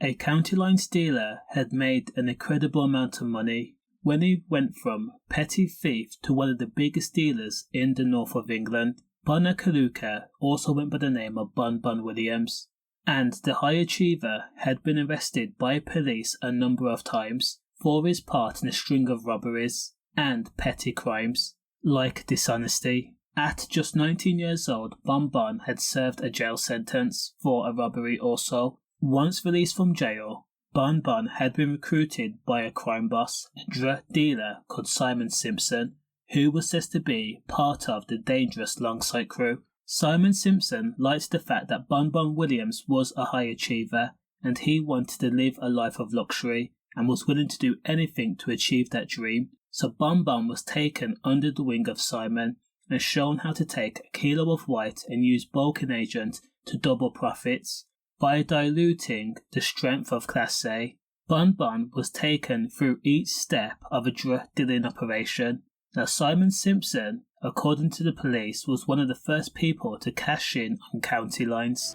A county line stealer had made an incredible amount of money when he went from petty thief to one of the biggest dealers in the north of England. Bonar also went by the name of Bun Williams, and the high achiever had been arrested by police a number of times for his part in a string of robberies and petty crimes, like dishonesty. At just 19 years old, Bun had served a jail sentence for a robbery also. Once released from jail, Bun had been recruited by a crime boss, a drug dealer called Simon Simpson, who was said to be part of the dangerous longisight crew. Simon Simpson liked the fact that Bun Williams was a high achiever and he wanted to live a life of luxury and was willing to do anything to achieve that dream. So Bun was taken under the wing of Simon and shown how to take a kilo of white and use bulking agent to double profits by diluting the strength of Class A. Bun was taken through each step of a drug dealing operation. Now Simon Simpson, according to the police, was one of the first people to cash in on county lines.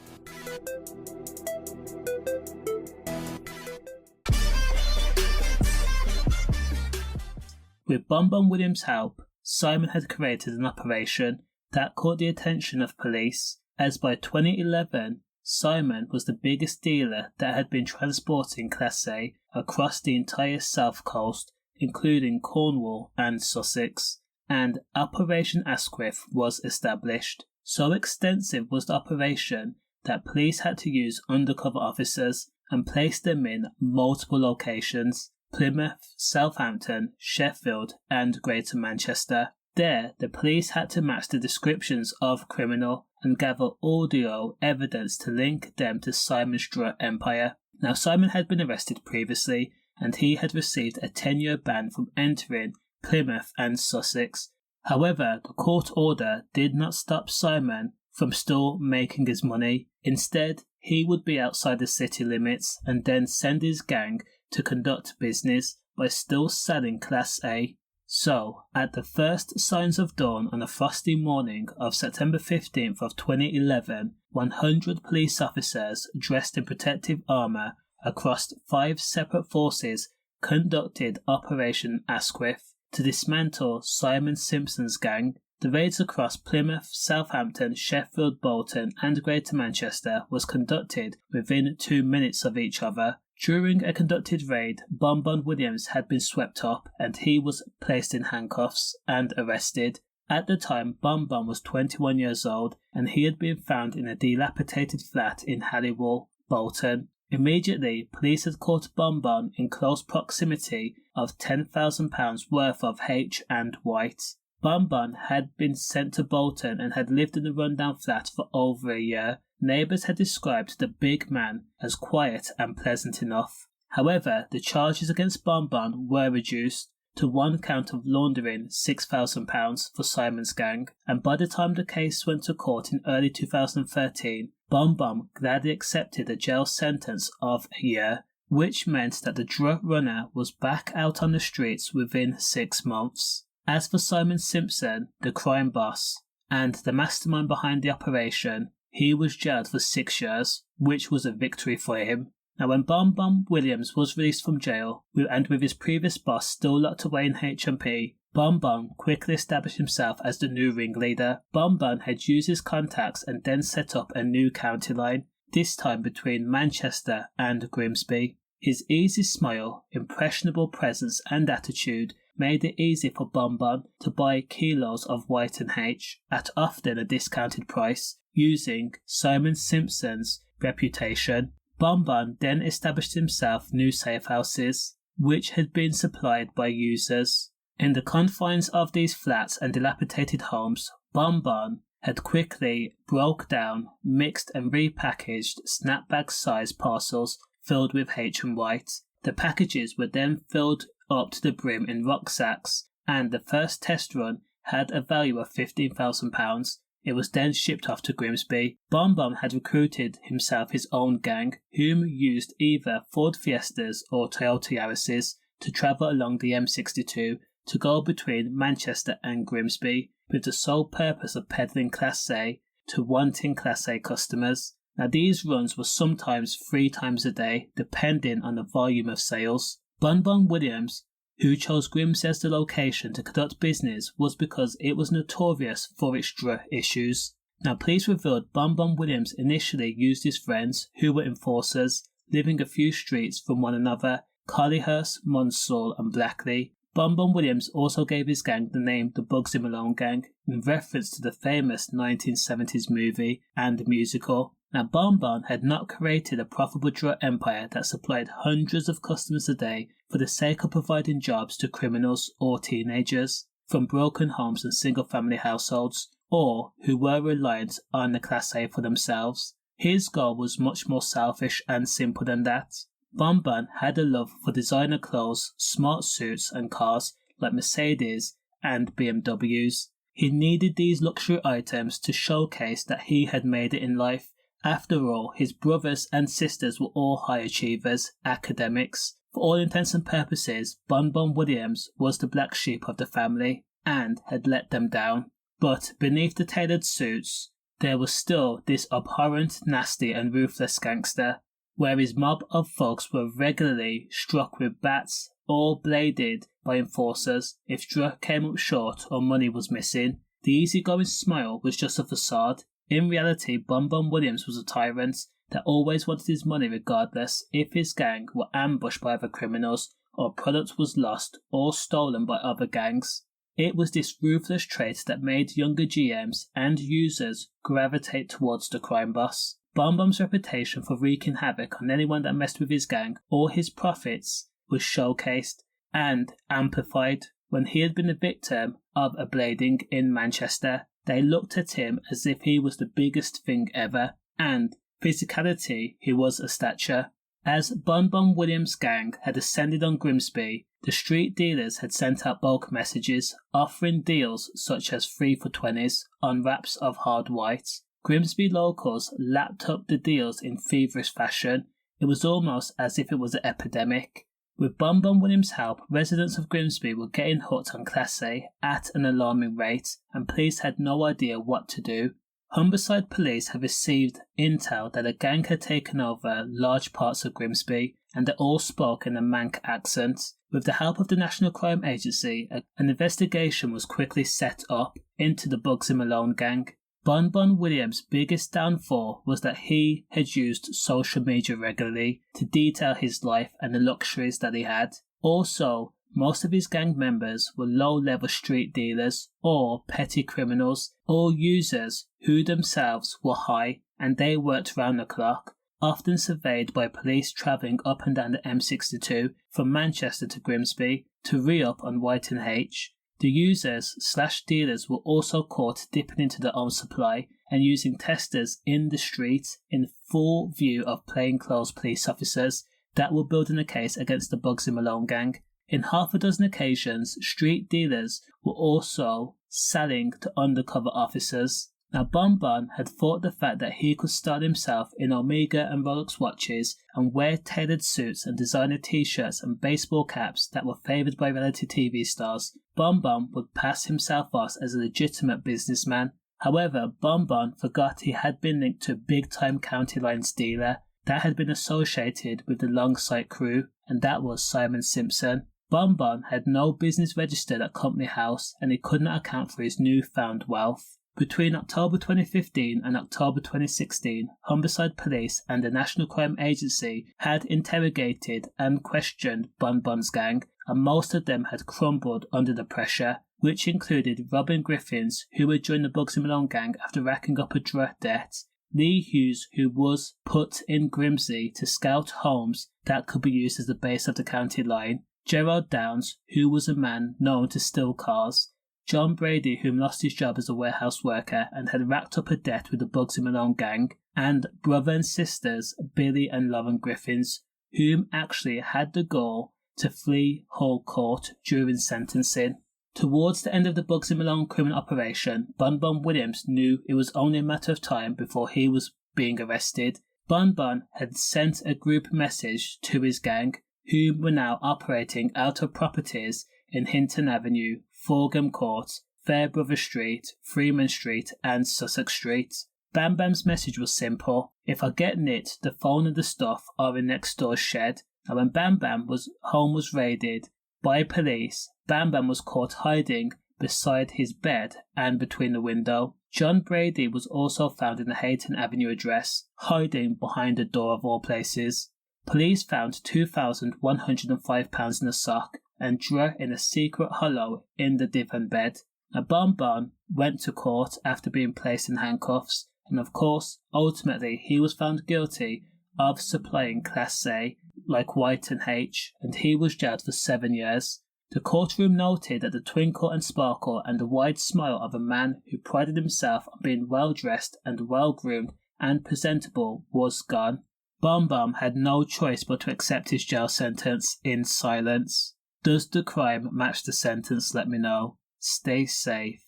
With Bun Williams' help, Simon had created an operation that caught the attention of police, as by 2011, Simon was the biggest dealer that had been transporting Class A across the entire south coast, including Cornwall and Sussex, and Operation Asquith was established. So extensive was the operation that police had to use undercover officers and place them in multiple locations: Plymouth, Southampton, Sheffield and Greater Manchester. There, the police had to match the descriptions of criminal and gather audio evidence to link them to Simon's drug empire. Now, Simon had been arrested previously and he had received a 10-year ban from entering Plymouth and Sussex. However, the court order did not stop Simon from still making his money. Instead, he would be outside the city limits and then send his gang to conduct business by still selling Class A. So, at the first signs of dawn on a frosty morning of September 15th of 2011, 100 police officers dressed in protective armour across 5 separate forces conducted Operation Asquith to dismantle Simon Simpson's gang. The raids across Plymouth, Southampton, Sheffield, Bolton and Greater Manchester was conducted within 2 minutes of each other. During a conducted raid, Bun Williams had been swept up and he was placed in handcuffs and arrested. At the time, Bun was 21 years old and he had been found in a dilapidated flat in Halliwell, Bolton. Immediately, police had caught Bun in close proximity of £10,000 worth of H and white. Bun had been sent to Bolton and had lived in the rundown flat for over a year. Neighbours had described the big man as quiet and pleasant enough. However, the charges against Bun were reduced to 1 count of laundering £6,000 for Simon's gang, and by the time the case went to court in early 2013, Bun gladly accepted a jail sentence of a year, which meant that the drug runner was back out on the streets within 6 months. As for Simon Simpson, the crime boss, and the mastermind behind the operation, he was jailed for 6 years, which was a victory for him. Now, when Bun Williams was released from jail, and with his previous boss still locked away in H&P, Bun quickly established himself as the new ringleader. Bun had used his contacts and then set up a new county line, this time between Manchester and Grimsby. His easy smile, impressionable presence and attitude made it easy for Bun to buy kilos of white and H at often a discounted price, using Simon Simpson's reputation. Bun then established himself new safe houses, which had been supplied by users. In the confines of these flats and dilapidated homes, Bun had quickly broke down, mixed and repackaged snapbag-sized parcels filled with H and white. The packages were then filled up to the brim in rucksacks, and the first test run had a value of £15,000. It was then shipped off to Grimsby. Bun had recruited himself his own gang, whom used either Ford Fiestas or Toyota Yaris's to travel along the M62 to go between Manchester and Grimsby, with the sole purpose of peddling Class A to wanting Class A customers. Now these runs were sometimes 3 times a day, depending on the volume of sales. Bun Williams, who chose Grimsby as the location to conduct business, was because it was notorious for its drug issues. Now police revealed Bun Williams initially used his friends, who were enforcers, living a few streets from one another, Collyhurst, Munsall and Blackley. Bun Williams also gave his gang the name the Bugsy Malone Gang, in reference to the famous 1970s movie and musical. Now Bun had not created a profitable drug empire that supplied hundreds of customers a day for the sake of providing jobs to criminals or teenagers from broken homes and single-family households, or who were reliant on the Class A for themselves. His goal was much more selfish and simple than that. Bun had a love for designer clothes, smart suits and cars like Mercedes and BMWs. He needed these luxury items to showcase that he had made it in life. After all, his brothers and sisters were all high achievers, academics. For all intents and purposes, Bun Williams was the black sheep of the family and had let them down. But beneath the tailored suits, there was still this abhorrent, nasty and ruthless gangster, where his mob of folks were regularly struck with bats or bladed by enforcers if drug came up short or money was missing. The easygoing smile was just a facade. In reality, Bun Williams was a tyrant that always wanted his money regardless if his gang were ambushed by other criminals or a product was lost or stolen by other gangs. It was this ruthless trait that made younger GMs and users gravitate towards the crime boss. Bun's reputation for wreaking havoc on anyone that messed with his gang or his profits was showcased and amplified when he had been the victim of a blading in Manchester. They looked at him as if he was the biggest thing ever, and physicality he was a stature. As Bun Williams' gang had ascended on Grimsby, the street dealers had sent out bulk messages offering deals such as 3 for 20s on wraps of hard white. Grimsby locals lapped up the deals in feverish fashion. It was almost as if it was an epidemic. With Bun Williams' help, residents of Grimsby were getting hooked on Class A at an alarming rate, and police had no idea what to do. Humberside police had received intel that a gang had taken over large parts of Grimsby, and they all spoke in a Manc accent. With the help of the National Crime Agency, an investigation was quickly set up into the Bugsy Malone Gang. Bun Williams' biggest downfall was that he had used social media regularly to detail his life and the luxuries that he had. Also, most of his gang members were low-level street dealers or petty criminals or users who themselves were high, and they worked round the clock, often surveyed by police travelling up and down the M62 from Manchester to Grimsby to re-up on White and H. The users/dealers were also caught dipping into their own supply and using testers in the street in full view of plainclothes police officers that were building a case against the Bugsy Malone Gang. In half a dozen occasions, street dealers were also selling to undercover officers. Now Bun had thought the fact that he could style himself in Omega and Rolex watches and wear tailored suits and designer t-shirts and baseball caps that were favoured by reality TV stars, Bun would pass himself off as a legitimate businessman. However, Bun forgot he had been linked to a big-time county lines dealer that had been associated with the Longisight crew, and that was Simon Simpson. Bun had no business registered at Company House, and he could not account for his newfound wealth. Between October 2015 and October 2016, Humberside Police and the National Crime Agency had interrogated and questioned Bun's gang, and most of them had crumbled under the pressure, which included Robin Griffiths, who had joined the Bugsy Malone Gang after racking up a drug debt, Lee Hughes, who was put in Grimsby to scout homes that could be used as the base of the county line, Gerald Downs, who was a man known to steal cars, John Brady, whom lost his job as a warehouse worker and had racked up a debt with the Bugsy Malone Gang, and brother and sisters Billy and Lauren Griffiths, whom actually had the goal to flee Hull Court during sentencing. Towards the end of the Bugsy Malone criminal operation, Bun Williams knew it was only a matter of time before he was being arrested. Bun had sent a group message to his gang, whom were now operating out of properties in Hinton Avenue, Fulham Court, Fairbrother Street, Freeman Street and Sussex Street. Bam Bam's message was simple. If I get nicked, the phone and the stuff are in next door's shed. And when Bam Bam's home was raided by police, Bam Bam was caught hiding beside his bed and between the window. John Brady was also found in the Hayton Avenue address, hiding behind the door of all places. Police found £2,105 in a sock and drawer in a secret hollow in the divan bed. A Bon went to court after being placed in handcuffs, and of course, ultimately he was found guilty of supplying Class A, like White and H, and he was jailed for 7 years. The courtroom noted that the twinkle and sparkle and the wide smile of a man who prided himself on being well-dressed and well-groomed and presentable was gone. Bon had no choice but to accept his jail sentence in silence. Does the crime match the sentence? Let me know. Stay safe.